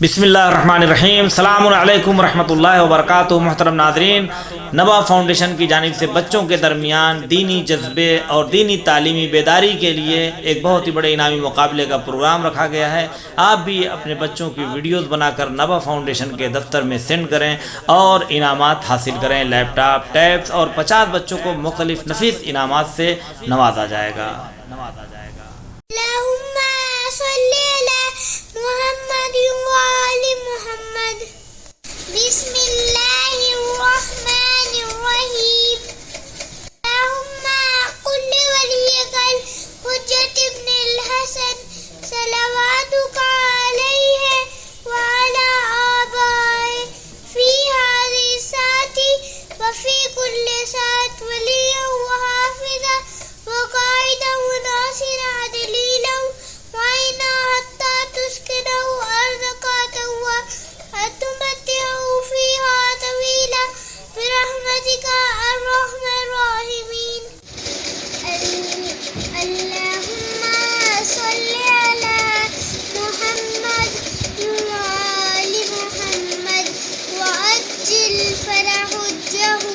بسم اللہ الرحمن الرحیم۔ السلام علیکم ورحمۃ اللہ وبرکاتہ۔ محترم ناظرین، نوا فاؤنڈیشن کی جانب سے بچوں کے درمیان دینی جذبے اور دینی تعلیمی بیداری کے لیے ایک بہت ہی بڑے انعامی مقابلے کا پروگرام رکھا گیا ہے۔ آپ بھی اپنے بچوں کی ویڈیوز بنا کر نوا فاؤنڈیشن کے دفتر میں سینڈ کریں اور انعامات حاصل کریں۔ لیپ ٹاپ، ٹیبس اور 50 بچوں کو مختلف نفیس انعامات سے نوازا جائے گا۔ اللہم صلی علی محمد وآل محمد۔ بسم اللہ الرحمن الرحیم۔ اللہم قل ولیک الحجۃ ابن الحسن صلواتک علیہ وعلی آبائہ فی ہذہ الساعۃ وفی کل ساعۃ ولیا وحافظا وقائدا وناصرا دلیلا وعینا حتی تسکنہ ارضک وتمتعہ فیہا طویلا برحمتک ارحم الراحمین۔ اللہم صلی علی محمد وآل محمد وعجل فرجہم۔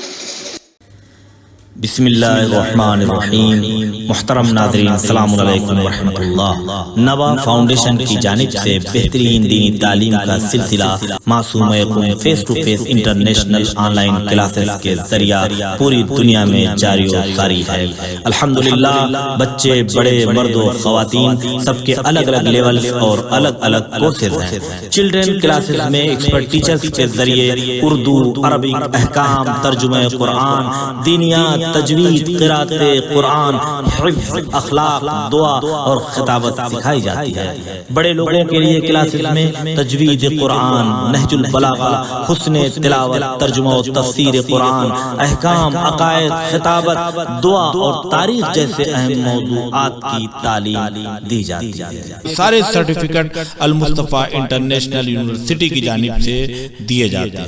بسم اللہ الرحمن الرحیم۔ محترم ناظرین، السلام علیکم ورحمۃ اللہ۔ نوا فاؤنڈیشن کی جانب سے بہترین دینی تعلیم کا سلسلہ معصوم یقوم face to face international online classes کے ذریعہ پوری دنیا میں جاری و ساری ہے۔ الحمدللہ بچے، بڑے، مرد و خواتین، سب کے الگ الگ لیولز اور الگ الگ کورسز ہیں۔ چلڈرن کلاسز میں ایکسپرٹ ٹیچرز کے ذریعے اردو، عربک، احکام، ترجمہ قرآن، دینیات، تجوید، قرات قرآن، حفظ، اخلاق، دعا اور خطابت سکھائی جاتی ہے۔ بڑے لوگوں کے لیے کلاسز میں تجوید قرآن، نہج البلاغہ، حسن تلاوت، ترجمہ و تفسیر قرآن، احکام، عقائد، خطابت، دعا اور تاریخ جیسے اہم موضوعات کی تعلیم دی جاتی ہے۔ سارے سرٹیفکیٹ المصطفیٰ انٹرنیشنل یونیورسٹی کی جانب سے دیے جاتے ہیں۔